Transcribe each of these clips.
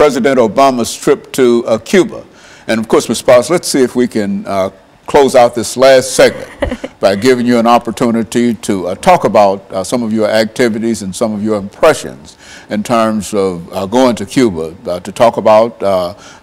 President Obama's trip to Cuba. And of course, Ms. SPaz, let's see if we can close out this last segment by giving you an opportunity to talk about some of your activities and some of your impressions in terms of going to Cuba, to talk about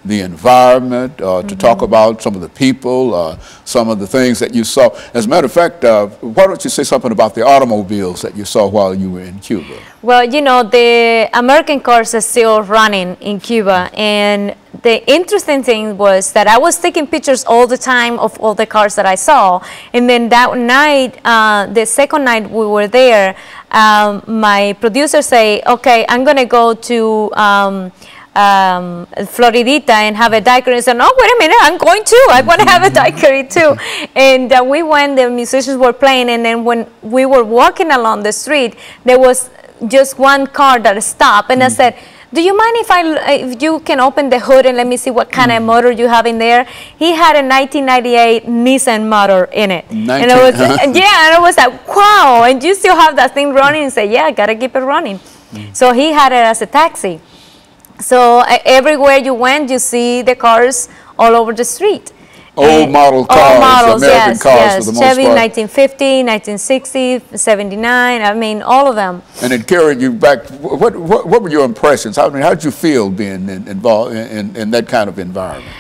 the environment, to talk about some of the people, some of the things that you saw. As a matter of fact, why don't you say something about the automobiles that you saw while you were in Cuba? Well, you know, the American cars are still running in Cuba, and the interesting thing was that I was taking pictures all the time of all the cars that I saw, and then that night, the second night we were there, my producer say, okay, I'm gonna go to Floridita and have a daiquiri. And said, no, wait a minute, I'm going too. I want to have a daiquiri too. And we went, the musicians were playing, and then when we were walking along the street, there was just one car that stopped, and I said, do you mind if you can open the hood and let me see what kind of motor you have in there? He had a 1998 Nissan motor in it. And I was, yeah, and I was like, wow, and you still have that thing running? And say, yeah, I gotta keep it running. So he had it as a taxi. So everywhere you went, you see the cars all over the street. Old model cars, old models, American yes, cars yes. for the most Chevy, part. 1950, 1960, 79, I mean, all of them. And it carried you back. What were your impressions? I mean, how did you feel being involved in that kind of environment?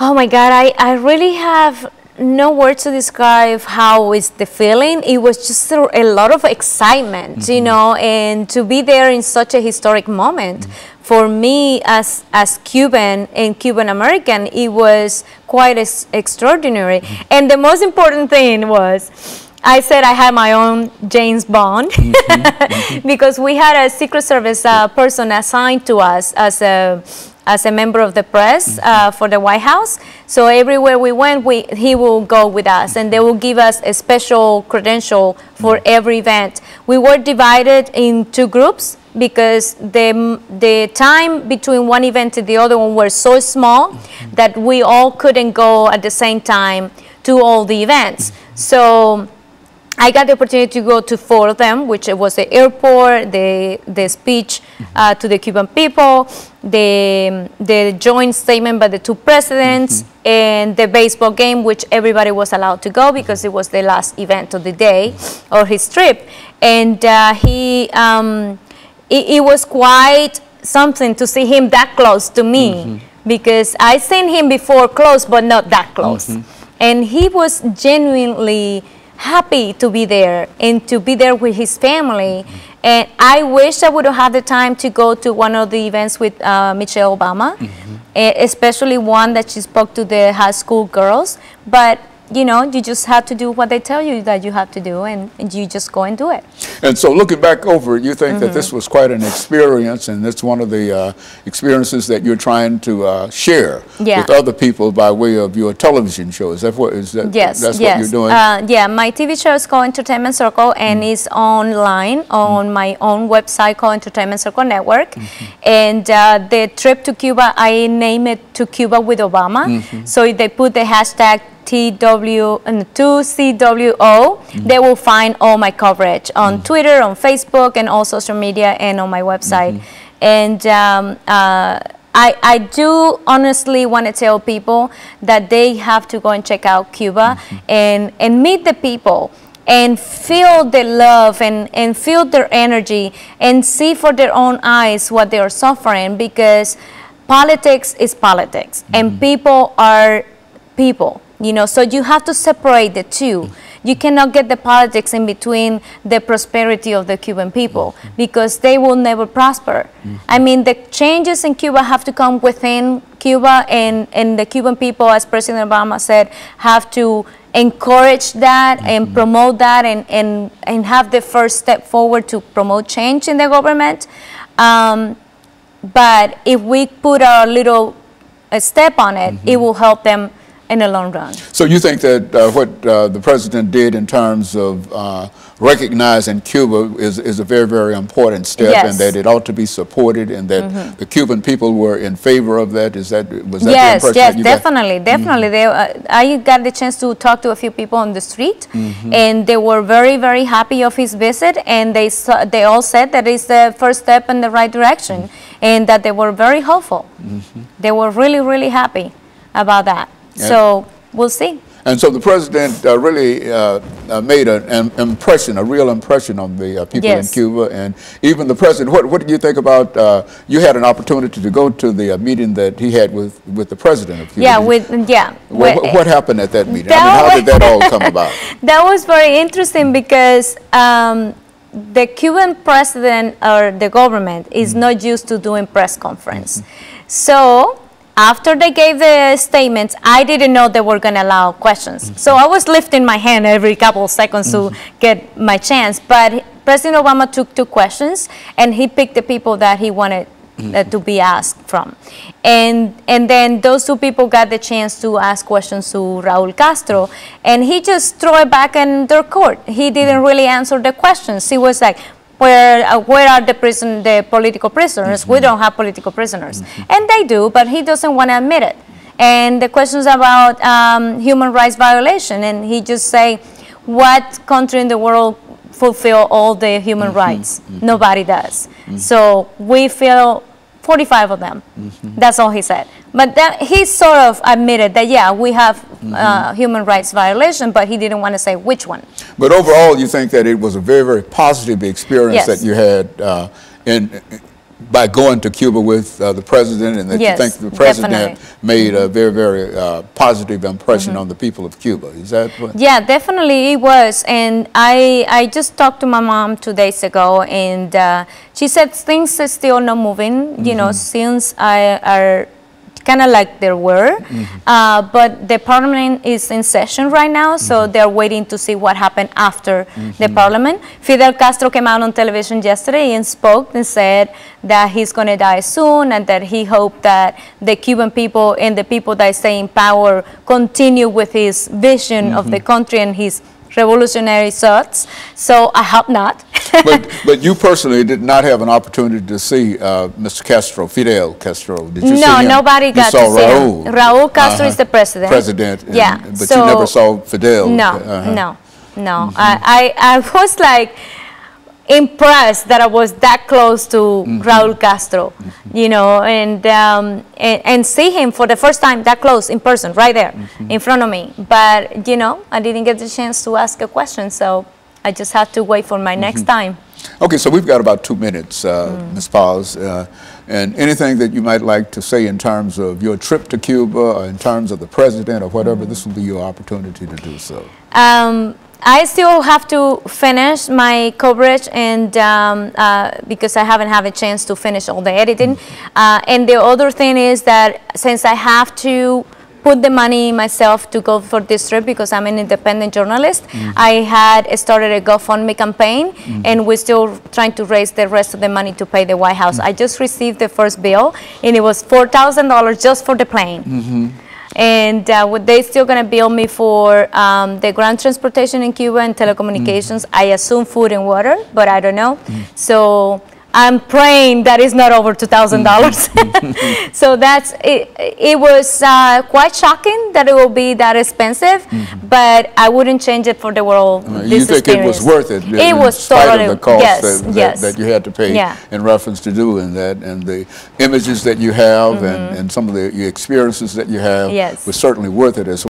Oh my God, I really have no words to describe how is the feeling. It was just a lot of excitement, you know, and to be there in such a historic moment. For me, as Cuban and Cuban American, it was quite extraordinary. And the most important thing was, I said I had my own James Bond because we had a Secret Service person assigned to us as a member of the press for the White House. So everywhere we went, he will go with us, and they will give us a special credential for every event. We were divided in two groups because the time between one event and the other one were so small that we all couldn't go at the same time to all the events. So I got the opportunity to go to 4 of them, which was the airport, the speech to the Cuban people, the joint statement by the 2 presidents, and the baseball game, which everybody was allowed to go because it was the last event of the day or his trip. And it was quite something to see him that close to me because I seen him before close, but not that close. And he was genuinely happy to be there and to be there with his family. And I wish I would have had the time to go to one of the events with Michelle Obama, especially one that she spoke to the high school girls. But you know, you just have to do what they tell you that you have to do, and you just go and do it. And so looking back over it, you think that this was quite an experience, and it's one of the experiences that you're trying to share with other people by way of your television show. Is that what, that's what you're doing? Yeah, my TV show is called Entertainment Circle, and it's online on my own website called Entertainment Circle Network. And the trip to Cuba, I named it To Cuba with Obama. So they put the hashtag TW and 2CWO, they will find all my coverage on Twitter, on Facebook, and all social media, and on my website. And I do honestly want to tell people that they have to go and check out Cuba and meet the people and feel the love and feel their energy and see for their own eyes what they are suffering, because politics is politics and people are people. You know, so you have to separate the two. You cannot get the politics in between the prosperity of the Cuban people, because they will never prosper. I mean, the changes in Cuba have to come within Cuba, and the Cuban people, as President Obama said, have to encourage that and promote that and have the first step forward to promote change in the government. But if we put our little step on it, it will help them in the long run. So you think that what the president did in terms of recognizing Cuba is a very, very important step, Yes. and that it ought to be supported, and that the Cuban people were in favor of that? Was that the impression Yes, that you got? definitely, definitely. I got the chance to talk to a few people on the street, and they were very, very happy of his visit, and they all said that it's the first step in the right direction, and that they were very hopeful. They were really, really happy about that. So we'll see. And so the president really made an impression, a real impression on the people in Cuba. And even the president, what do you think about, you had an opportunity to go to the meeting that he had with the president of Cuba. Yeah, what happened at that meeting? I mean, how did that all come about? That was very interesting because the Cuban president or the government is not used to doing press conference. So after they gave the statements, I didn't know they were going to allow questions. So I was lifting my hand every couple of seconds to get my chance. But President Obama took 2 questions, and he picked the people that he wanted to be asked from. And then those 2 people got the chance to ask questions to Raul Castro, and he just threw it back in their court. He didn't really answer the questions. He was like, where are the political prisoners? We don't have political prisoners. And they do, but he doesn't want to admit it. And the questions about human rights violation, and he just say, what country in the world fulfill all the human rights? Nobody does. So we feel 45 of them. That's all he said. But he sort of admitted that, yeah, we have human rights violation, but he didn't want to say which one. But overall, you think that it was a very, very positive experience that you had by going to Cuba with the president, and that you think the president made a very, very positive impression on the people of Cuba. Is that what? Yeah, definitely it was. And I just talked to my mom 2 days ago, and she said things are still not moving, you know, since are kind of like there were, but the parliament is in session right now, so they're waiting to see what happened after the parliament. Fidel Castro came out on television yesterday and spoke and said that he's going to die soon, and that he hoped that the Cuban people and the people that stay in power continue with his vision of the country and his revolutionary thoughts. So I hope not. but you personally did not have an opportunity to see Mr. Castro, Fidel Castro. Did you see him? No, nobody got to see Raul. him. Raul Castro is the president. But so, you never saw Fidel. No. I was like impressed that I was that close to Raul Castro, you know, and see him for the first time that close in person, right there in front of me. But, you know, I didn't get the chance to ask a question, so I just had to wait for my next time. Okay, so we've got about 2 minutes, Ms. Paz, and anything that you might like to say in terms of your trip to Cuba, or in terms of the president, or whatever, this will be your opportunity to do so. I still have to finish my coverage, and because I haven't had a chance to finish all the editing. And the other thing is that since I have to put the money myself to go for this trip, because I'm an independent journalist, I had started a GoFundMe campaign, and we're still trying to raise the rest of the money to pay the White House. I just received the first bill, and it was $4,000 just for the plane. And they're still going to bill me for the ground transportation in Cuba and telecommunications. I assume food and water, but I don't know. So I'm praying that it's not over $2,000. So that's it. It was quite shocking that it will be that expensive, but I wouldn't change it for the world. You think it was worth it? It was totally the cost that you had to pay in reference to doing that, and the images that you have, and some of the experiences that you have was certainly worth it as well.